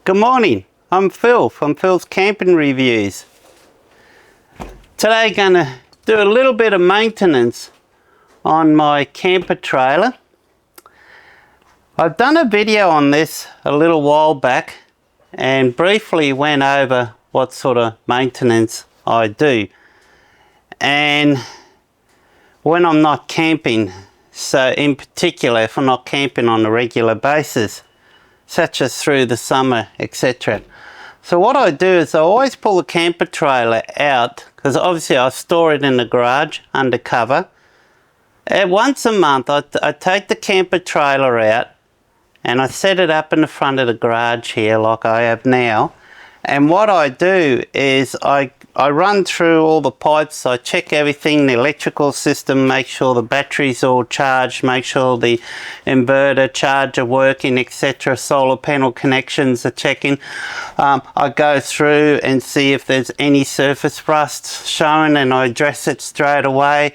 Good morning, I'm Phil from Phil's Camping Reviews. Today gonna do a little bit of maintenance on my camper trailer. I've done a video on this a little while back and briefly went over what sort of maintenance I do. And when I'm not camping, so in particular if I'm not camping on a regular basis, such as through the summer, etc. So what I do is I always pull the camper trailer out, because obviously I store it in the garage under cover. And once a month I take the camper trailer out and I set it up in the front of the garage here like I have now. And what I do is I run through all the pipes, I check everything, the electrical system, make sure the battery's all charged, make sure the inverter charger working, etc. Solar panel connections are checking. I go through and see if there's any surface rust showing and I address it straight away.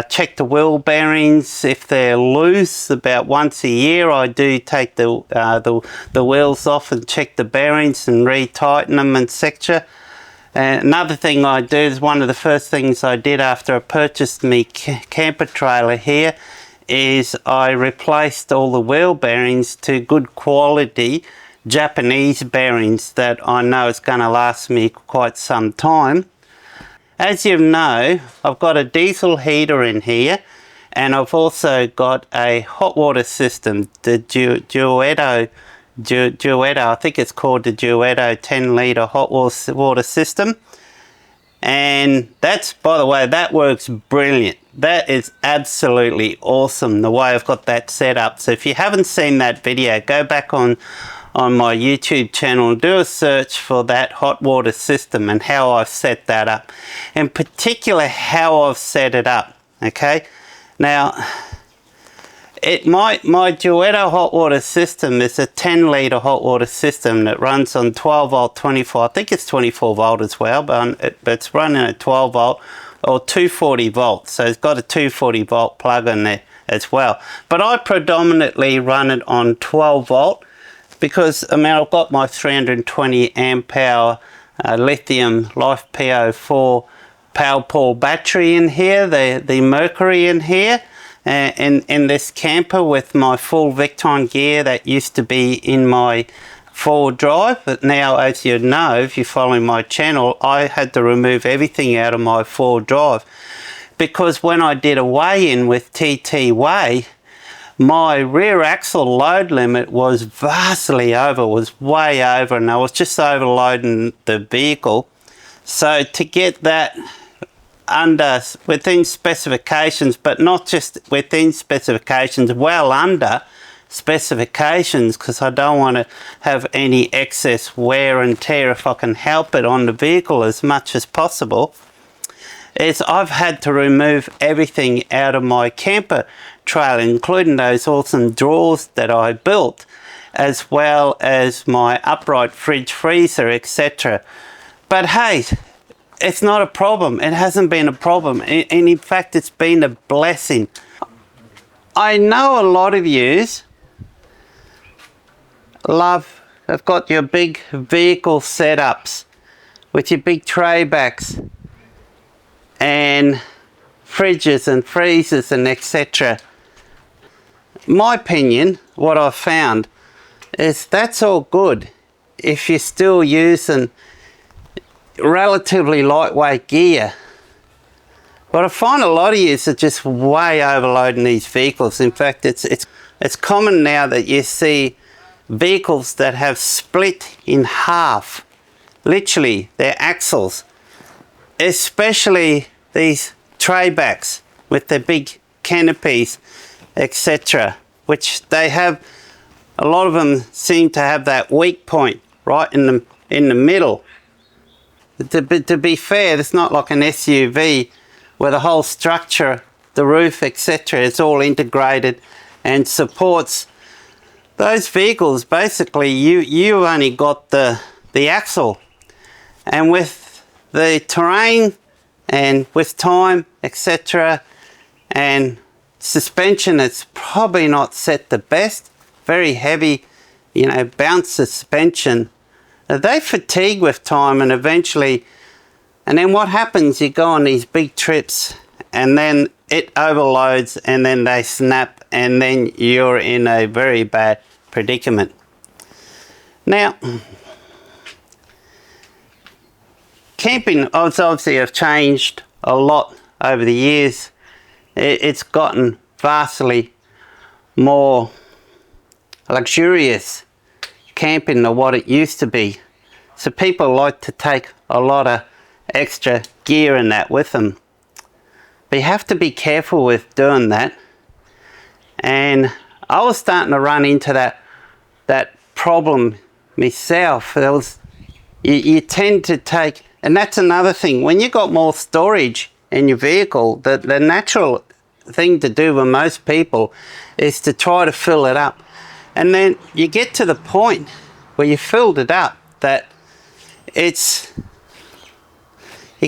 Check the wheel bearings if they're loose. About once a year I do take the wheels off and check the bearings and re-tighten them, etc. And another thing I do is one of the first things I did after I purchased my camper trailer here is I replaced all the wheel bearings to good quality Japanese bearings that I know is going to last me quite some time. As you know, I've got a diesel heater in here and I've also got a hot water system, the Duetto, I think it's called the Duetto 10 litre hot water system. And that's, by the way, that works brilliant. That is absolutely awesome the way I've got that set up. So if you haven't seen that video, go back on my YouTube channel and do a search for that hot water system and how I've set that up. In particular, how I've set it up, okay? Now, my Duetto hot water system is a 10 litre hot water system that runs on 12 volt 24, I think it's 24 volt as well, but it's running at 12 volt or 240 volts. So it's got a 240 volt plug in there as well. But I predominantly run it on 12 volt because I mean I've got my 320 amp hour lithium LiFePO4 PowerPool battery in here, the Mercury in here. In this camper with my full Victron gear that used to be in my forward drive, but now, as you know, if you're following my channel, I had to remove everything out of my forward drive because when I did a weigh-in with TT Weigh, my rear axle load limit was vastly over, was way over, and I was just overloading the vehicle. So to get that within specifications, but not just within specifications, well under specifications, because I don't want to have any excess wear and tear if I can help it on the vehicle as much as possible, is I've had to remove everything out of my camper trailer, including those awesome drawers that I built, as well as my upright fridge freezer, etc. But hey, it's not a problem. It hasn't been a problem. And in fact, it's been a blessing. I know a lot of yous have got your big vehicle setups with your big tray backs and fridges and freezers and etc. My opinion, what I've found is that's all good if you're still using relatively lightweight gear. But I find a lot of you are just way overloading these vehicles. In fact, it's common now that you see vehicles that have split in half, literally their axles, especially these tray backs with their big canopies, etc., which they have, a lot of them seem to have that weak point right in the middle. To be fair, it's not like an SUV where the whole structure, the roof, etc., is all integrated and supports those vehicles. Basically, you only got the axle, and with the terrain and with time, etc., and suspension, it's probably not set the best. Very heavy, you know, bounce suspension they fatigue with time, and eventually, and then what happens, you go on these big trips and then it overloads and then they snap and then you're in a very bad predicament. Now, camping obviously have changed a lot over the years. It's gotten vastly more luxurious camping than what it used to be. So people like to take a lot of extra gear and that with them. But you have to be careful with doing that. And I was starting to run into that problem myself. There was, you tend to take, and that's another thing, when you got more storage in your vehicle, the natural thing to do with most people is to try to fill it up. And then you get to the point where you filled it up that you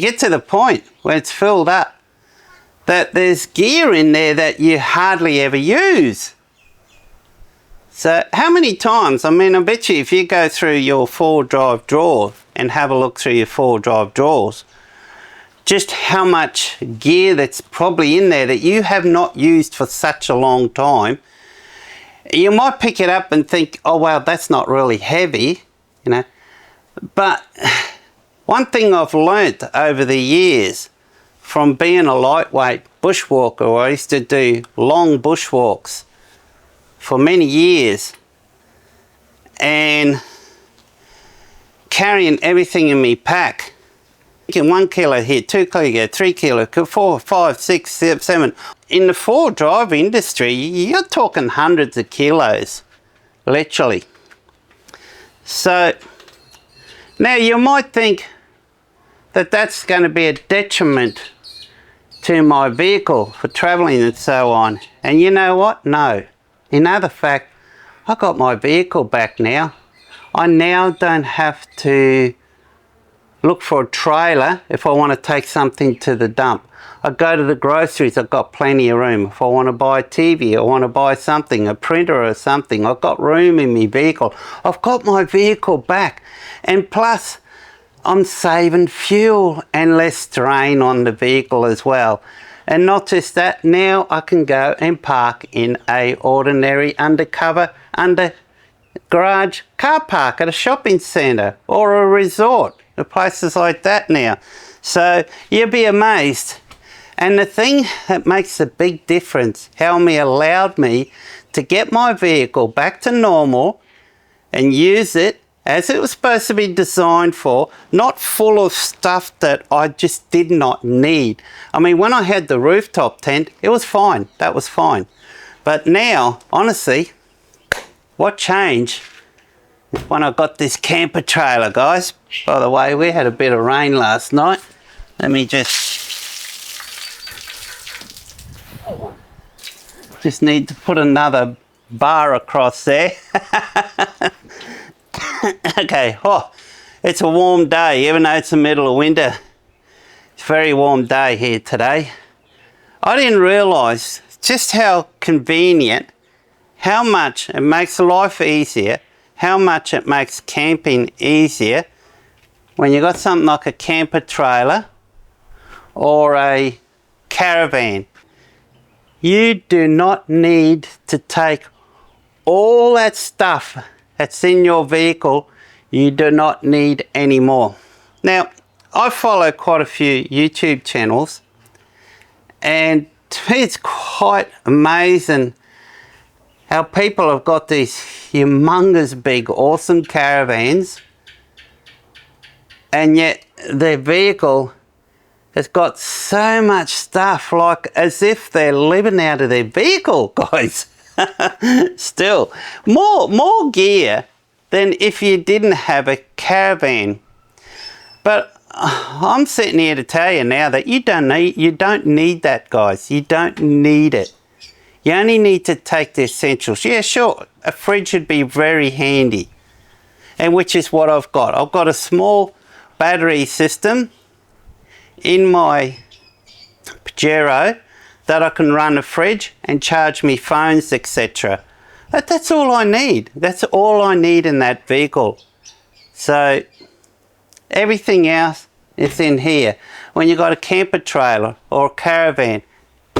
get to the point where it's filled up that there's gear in there that you hardly ever use. So how many times, I mean, I bet you if you go through your 4-drive drawer and have a look through your 4-drive drawers, just how much gear that's probably in there that you have not used for such a long time. You might pick it up and think, oh wow, that's not really heavy, you know. But one thing I've learnt over the years from being a lightweight bushwalker, I used to do long bushwalks for many years and carrying everything in my pack. 1 kilo here, 2 kilo, 3 kilo, 4, 5, 6, 7. In the 4-drive industry, you're talking hundreds of kilos, literally. So now you might think that that's going to be a detriment to my vehicle for traveling and so on. And you know what? No. In other fact, I got my vehicle back now. I now don't have to look for a trailer if I want to take something to the dump. I go to the groceries, I've got plenty of room. If I want to buy a TV, I want to buy something, a printer or something, I've got room in my vehicle. I've got my vehicle back. And plus, I'm saving fuel and less strain on the vehicle as well. And not just that, now I can go and park in a ordinary undercover garage car park at a shopping centre or a resort, places like that now. So you'll be amazed. And the thing that makes a big difference, Helmy allowed me to get my vehicle back to normal and use it as it was supposed to be designed for, not full of stuff that I just did not need. I mean, when I had the rooftop tent, it was fine, that was fine. But now, honestly, what changed when I got this camper trailer, guys? By the way, we had a bit of rain last night. Let me just need to put another bar across there. Okay, oh, it's a warm day, even though it's the middle of winter. It's a very warm day here today. I didn't realise just how convenient, how much it makes life easier, how much it makes camping easier when you got something like a camper trailer or a caravan. You do not need to take all that stuff that's in your vehicle. You do not need any more. Now, I follow quite a few YouTube channels, and to me it's quite amazing how people have got these humongous big awesome caravans and yet their vehicle has got so much stuff, like as if they're living out of their vehicle, guys. Still, more gear than if you didn't have a caravan. But I'm sitting here to tell you now that you don't need that, guys. You don't need it. You only need to take the essentials. Yeah, sure, a fridge would be very handy, and which is what I've got. I've got a small battery system in my Pajero that I can run a fridge and charge me phones, etc. That's all I need. That's all I need in that vehicle. So everything else is in here. When you've got a camper trailer or a caravan,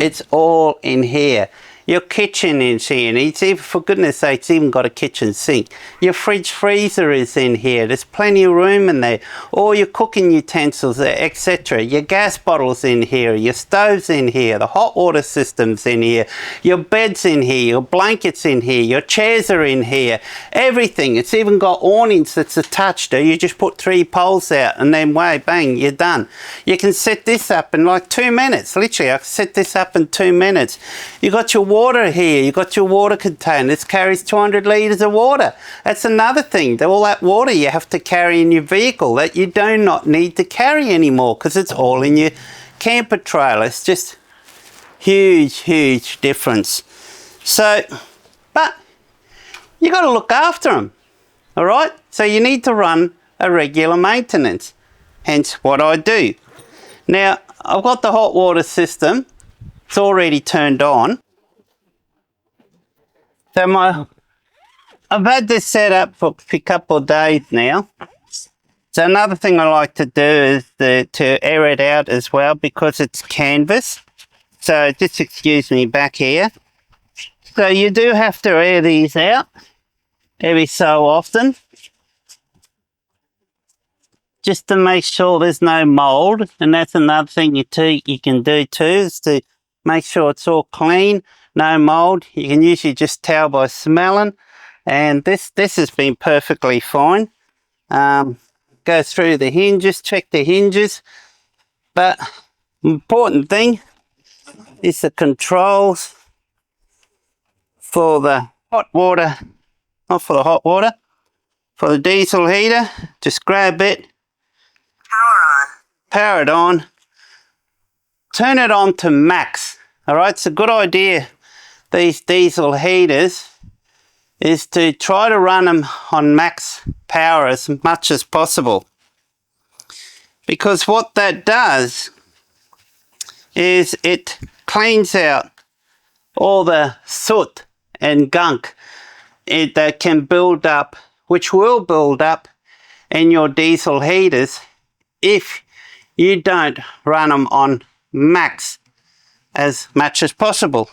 it's all in here. Your kitchen is here, and it's even, for goodness sake, it's even got a kitchen sink. Your fridge freezer is in here. There's plenty of room in there. All your cooking utensils, etc. Your gas bottles in here. Your stove's in here. The hot water system's in here. Your bed's in here. Your blankets in here. Your chairs are in here. Everything. It's even got awnings that's attached. You just put 3 poles out, and then way, bang, you're done. You can set this up in like 2 minutes. Literally, I can set this up in 2 minutes. You got your water here. You got your water container. This carries 200 litres of water. That's another thing. All that water you have to carry in your vehicle that you do not need to carry anymore because it's all in your camper trailer. It's just huge difference. So, but you got to look after them. All right. So you need to run a regular maintenance. Hence what I do. Now I've got the hot water system. It's already turned on. So I've had this set up for a couple of days now. So another thing I like to do is to air it out as well because it's canvas. So just excuse me back here. So you do have to air these out every so often, just to make sure there's no mold. And that's another thing you can do too, is to make sure it's all clean, no mold. You can usually just tell by smelling, and this has been perfectly fine. Go through the hinges, check the hinges, but important thing is the controls for the hot water, not for the hot water, for the diesel heater. Just grab it, power it on, turn it on to max. All right, it's a good idea, these diesel heaters, is to try to run them on max power as much as possible, because what that does is it cleans out all the soot and gunk that can build up, which will build up in your diesel heaters if you don't run them on max as much as possible.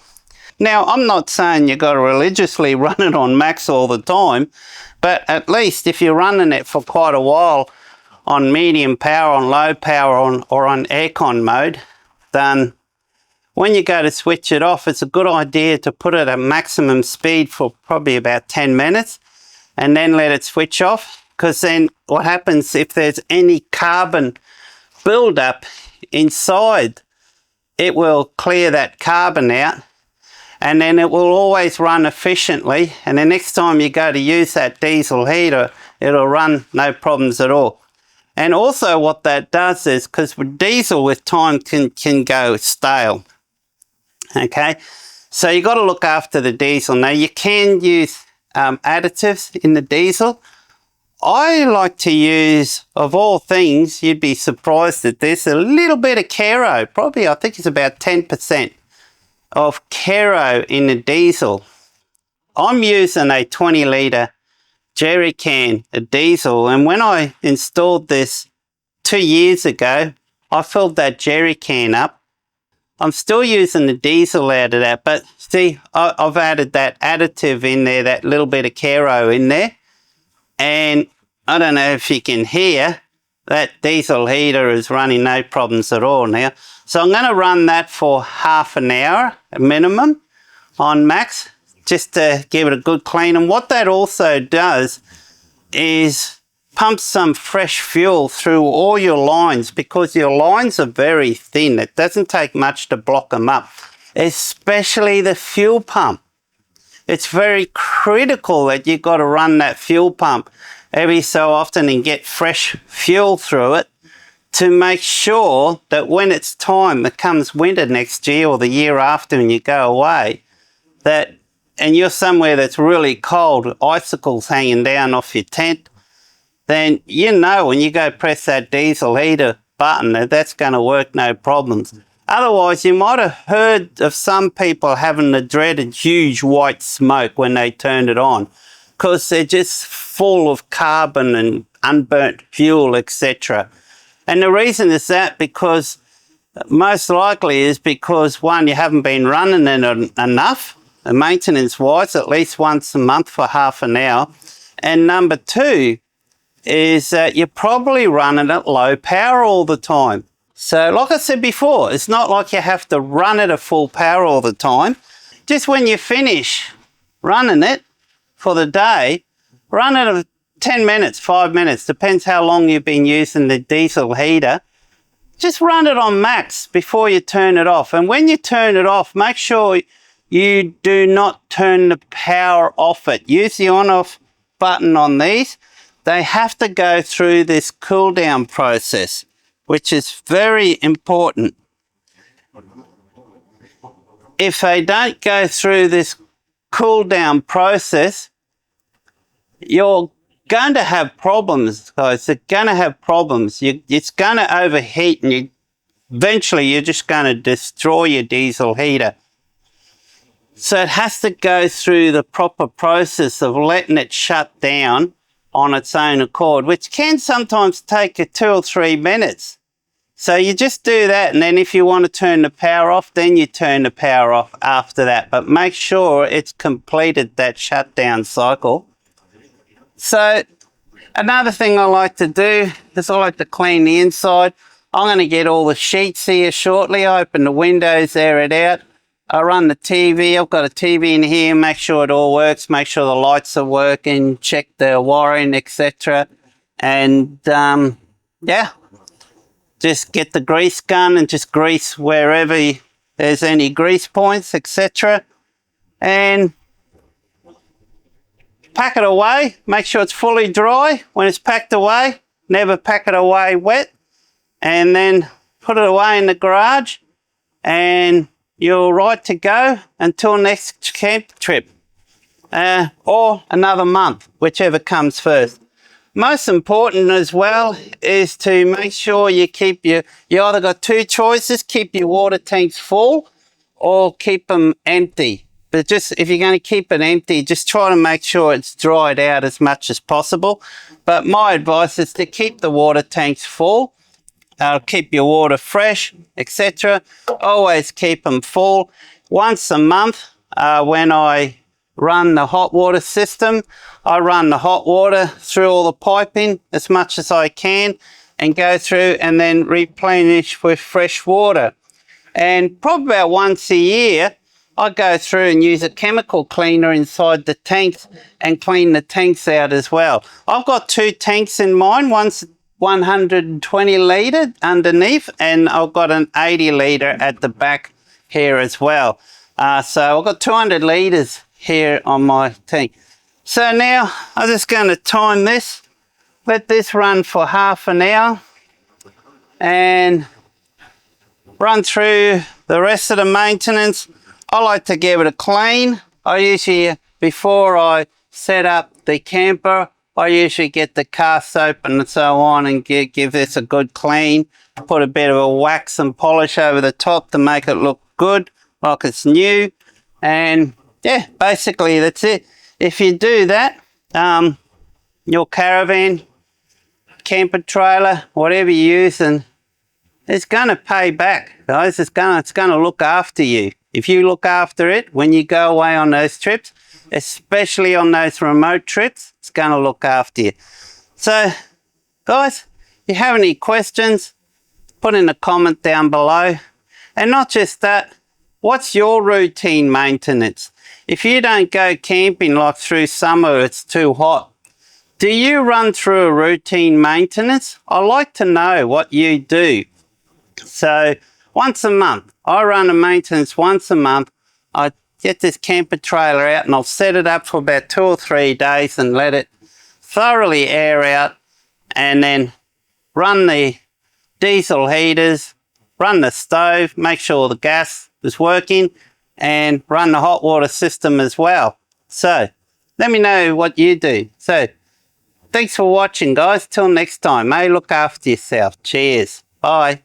Now, I'm not saying you got to religiously run it on max all the time, but at least if you're running it for quite a while on medium power, on low power, or on aircon mode, then when you go to switch it off, it's a good idea to put it at maximum speed for probably about 10 minutes and then let it switch off, because then what happens, if there's any carbon buildup inside, it will clear that carbon out, and then it will always run efficiently, and the next time you go to use that diesel heater, it'll run no problems at all. And also what that does is, because with diesel with time can go stale. Okay, so you got to look after the diesel. Now you can use additives in the diesel. I like to use, of all things, you'd be surprised at this, a little bit of Caro. Probably, I think it's about 10% of Caro in the diesel. I'm using a 20 litre jerry can of diesel, and when I installed this 2 years ago, I filled that jerry can up. I'm still using the diesel out of that, but see, I've added that additive in there, that little bit of Caro in there, and I don't know if you can hear, that diesel heater is running no problems at all now. So I'm going to run that for half an hour minimum on max, just to give it a good clean. And what that also does is pump some fresh fuel through all your lines, because your lines are very thin. It doesn't take much to block them up, especially the fuel pump. It's very critical that you've got to run that fuel pump every so often and get fresh fuel through it, to make sure that when it's time, it comes winter next year or the year after and you go away, that, and you're somewhere that's really cold, icicles hanging down off your tent, then you know when you go press that diesel heater button that that's going to work no problems. Otherwise, you might have heard of some people having the dreaded huge white smoke when they turned it on, because they're just full of carbon and unburnt fuel, etc. And the reason is that because most likely is because, one, you haven't been running it enough, maintenance-wise, at least once a month for half an hour. And number two is that you're probably running at low power all the time. So like I said before, it's not like you have to run it at full power all the time. Just when you finish running it for the day, run it at 10 minutes, 5 minutes, depends how long you've been using the diesel heater. Just run it on max before you turn it off. And when you turn it off, make sure you do not turn the power off it. Use the on-off button on these. They have to go through this cool down process, which is very important. If they don't go through this cool down process, you're going to have problems, guys. They're going to have problems. It's going to overheat, and eventually you're just going to destroy your diesel heater. So it has to go through the proper process of letting it shut down on its own accord, which can sometimes take you 2 or 3 minutes. So you just do that, and then if you want to turn the power off, then you turn the power off after that. But make sure it's completed that shutdown cycle. So another thing I like to do is I like to clean the inside. I'm going to get all the sheets here shortly. I open the windows, air it out. I run the TV. I've got a TV in here, make sure it all works, make sure the lights are working, check the wiring, etc. And yeah, just get the grease gun and just grease wherever there's any grease points, etc. And pack it away. Make sure it's fully dry. When it's packed away, never pack it away wet. And then put it away in the garage, and you're right to go until next camp trip, or another month, whichever comes first. Most important as well is to make sure you keep you either got two choices: keep your water tanks full or keep them empty. But just if you're going to keep it empty, just try to make sure it's dried out as much as possible. But my advice is to keep the water tanks full. Keep your water fresh, etc. Always keep them full. Once a month, when I run the hot water system, I run the hot water through all the piping as much as I can and go through and then replenish with fresh water. And probably about once a year, I go through and use a chemical cleaner inside the tanks and clean the tanks out as well. I've got 2 tanks in mine. One's 120 litre underneath, and I've got an 80 litre at the back here as well. So I've got 200 litres here on my tank. So now I'm just going to time this, let this run for half an hour, and run through the rest of the maintenance. I like to give it a clean. I usually, before I set up the camper, I usually get the car soap and so on and give this a good clean. Put a bit of a wax and polish over the top to make it look good, like it's new. And yeah, basically that's it. If you do that, your caravan, camper trailer, whatever you're using, it's going to pay back, guys. It's going to look after you. If you look after it when you go away on those trips, especially on those remote trips, it's going to look after you. So, guys, if you have any questions, put in a comment down below. And not just that, what's your routine maintenance? If you don't go camping like through summer, it's too hot, do you run through a routine maintenance? I like to know what you do. So, once a month, I run a maintenance once a month. I get this camper trailer out and I'll set it up for about 2 or 3 days and let it thoroughly air out, and then run the diesel heaters, run the stove, make sure the gas is working, and run the hot water system as well. So let me know what you do. So thanks for watching, guys. Till next time, look after yourself. Cheers. Bye.